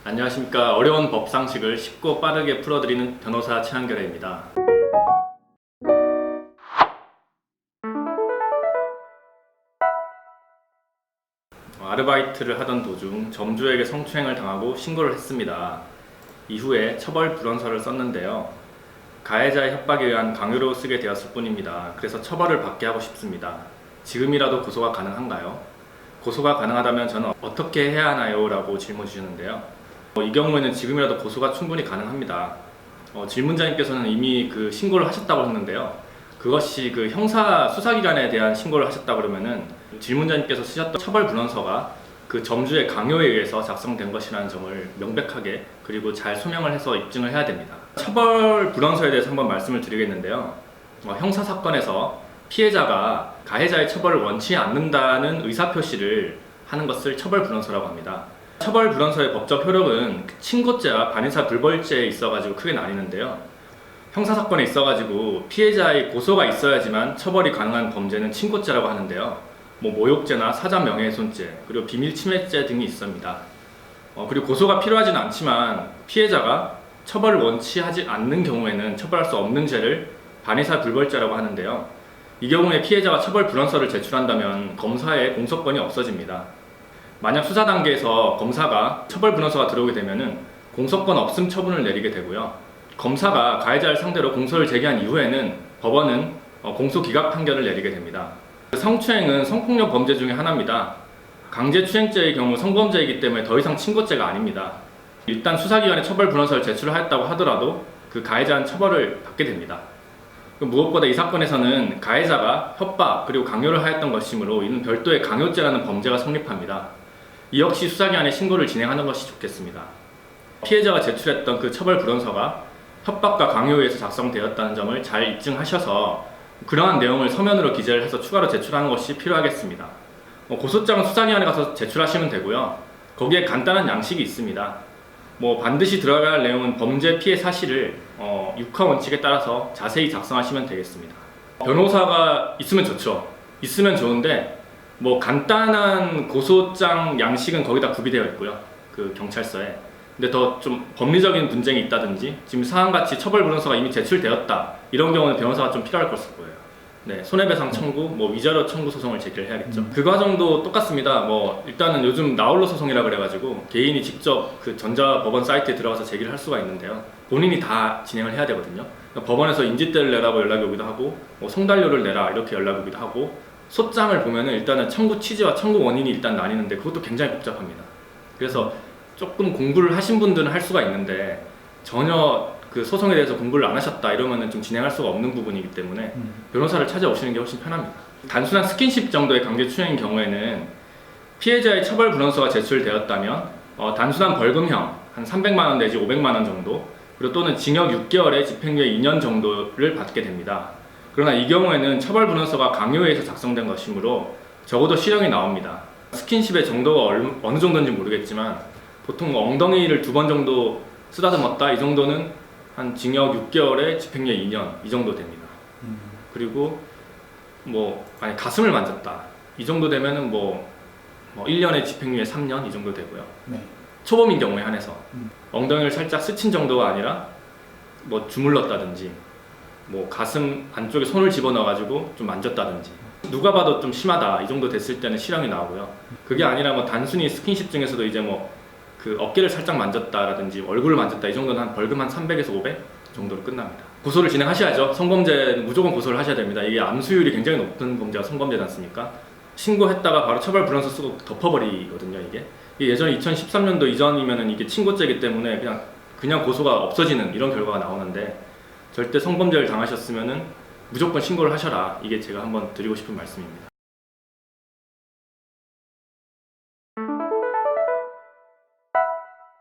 안녕하십니까. 어려운 법 상식을 쉽고 빠르게 풀어드리는 변호사 최한결입니다. 아르바이트를 하던 도중 점주에게 성추행을 당하고 신고를 했습니다. 이후에 처벌 불원서를 썼는데요. 가해자의 협박에 의한 강요로 쓰게 되었을 뿐입니다. 그래서 처벌을 받게 하고 싶습니다. 지금이라도 고소가 가능한가요? 고소가 가능하다면 저는 어떻게 해야 하나요? 라고 질문 주시는데요. 이 경우에는 지금이라도 고소가 충분히 가능합니다. 질문자님께서는 이미 그 신고를 하셨다고 했는데요. 그것이 그 형사 수사기관에 대한 신고를 하셨다고 그러면은 질문자님께서 쓰셨던 처벌 불원서가 그 점주의 강요에 의해서 작성된 것이라는 점을 명백하게 그리고 잘 소명을 해서 입증을 해야 됩니다. 처벌 불원서에 대해서 한번 말씀을 드리겠는데요. 형사 사건에서 피해자가 가해자의 처벌을 원치 않는다는 의사표시를 하는 것을 처벌 불원서라고 합니다. 처벌 불원서의 법적 효력은 친고죄와 반의사 불벌죄에 있어가지고 크게 나뉘는데요. 형사사건에 있어가지고 피해자의 고소가 있어야지만 처벌이 가능한 범죄는 친고죄라고 하는데요. 모욕죄나 사전 명예훼손죄, 그리고 비밀침해죄 등이 있습니다. 그리고 고소가 필요하지는 않지만 피해자가 처벌을 원치 하지 않는 경우에는 처벌할 수 없는 죄를 반의사 불벌죄라고 하는데요. 이 경우에 피해자가 처벌 불원서를 제출한다면 검사의 공소권이 없어집니다. 만약 수사 단계에서 검사가 처벌 불원서가 들어오게 되면은 공소권 없음 처분을 내리게 되고요. 검사가 가해자를 상대로 공소를 제기한 이후에는 법원은 공소 기각 판결을 내리게 됩니다. 성추행은 성폭력 범죄 중에 하나입니다. 강제추행죄의 경우 성범죄이기 때문에 더 이상 친고죄가 아닙니다. 일단 수사기관에 처벌 불원서를 제출하였다고 하더라도 그 가해자는 처벌을 받게 됩니다. 무엇보다 이 사건에서는 가해자가 협박 그리고 강요를 하였던 것이므로 이는 별도의 강요죄라는 범죄가 성립합니다. 이 역시 수사기관에 신고를 진행하는 것이 좋겠습니다. 피해자가 제출했던 그 처벌 불원서가 협박과 강요에 의해서 작성되었다는 점을 잘 입증하셔서 그러한 내용을 서면으로 기재를 해서 추가로 제출하는 것이 필요하겠습니다. 고소장은 수사기관에 가서 제출하시면 되고요. 거기에 간단한 양식이 있습니다. 반드시 들어가야 할 내용은 범죄 피해 사실을 육하 원칙에 따라서 자세히 작성하시면 되겠습니다. 변호사가 있으면 좋죠. 있으면 좋은데 간단한 고소장 양식은 거기다 구비되어 있고요. 그 경찰서에. 근데 더 좀 법리적인 분쟁이 있다든지 지금 사항같이 처벌 불원서가 이미 제출되었다. 이런 경우는 변호사가 좀 필요할 것일 거예요. 네, 손해배상 청구, 위자료 청구 소송을 제기를 해야겠죠. 그 과정도 똑같습니다. 일단은 요즘 나홀로 소송이라 그래가지고 개인이 직접 그 전자법원 사이트에 들어가서 제기를 할 수가 있는데요. 본인이 다 진행을 해야 되거든요. 그러니까 법원에서 인지대를 내라고 연락이 오기도 하고, 송달료를 내라 이렇게 연락이 오기도 하고, 소장을 보면은 일단은 청구 취지와 청구 원인이 일단 나뉘는데 그것도 굉장히 복잡합니다. 그래서 조금 공부를 하신 분들은 할 수가 있는데 전혀 그 소송에 대해서 공부를 안 하셨다 이러면은 좀 진행할 수가 없는 부분이기 때문에 변호사를 찾아오시는 게 훨씬 편합니다. 단순한 스킨십 정도의 강제추행인 경우에는 피해자의 처벌 불원서가 제출되었다면 단순한 벌금형 한 300만 원 내지 500만 원 정도 그리고 또는 징역 6개월에 집행유예 2년 정도를 받게 됩니다. 그러나 이 경우에는 처벌 불원서가 강요에 의해서 작성된 것이므로 적어도 실형이 나옵니다. 스킨십의 정도가 어느 정도인지 모르겠지만 보통 엉덩이를 2번 정도 쓰다듬었다 이 정도는 한 징역 6개월에 집행유예 2년 이 정도 됩니다. 그리고 만약 가슴을 만졌다 이 정도 되면은 1년에 집행유예 3년 이 정도 되고요. 네. 초범인 경우에 한해서 엉덩이를 살짝 스친 정도가 아니라 주물렀다든지 가슴 안쪽에 손을 집어넣어가지고 좀 만졌다든지 누가 봐도 좀 심하다 이 정도 됐을 때는 실형이 나오고요. 그게 아니라 단순히 스킨십 중에서도 이제 그 어깨를 살짝 만졌다라든지 얼굴을 만졌다 이 정도는 한 벌금 한 300에서 500 정도로 끝납니다. 고소를 진행하셔야죠. 성범죄는 무조건 고소를 하셔야 됩니다. 이게 암수율이 굉장히 높은 범죄가 성범죄지 않습니까? 신고했다가 바로 처벌 불원서 쓰고 덮어버리거든요. 이게 예전에 2013년도 이전이면은 이게 친고죄이기 때문에 그냥 고소가 없어지는 이런 결과가 나오는데 절대 성범죄를 당하셨으면은 무조건 신고를 하셔라. 이게 제가 한번 드리고 싶은 말씀입니다.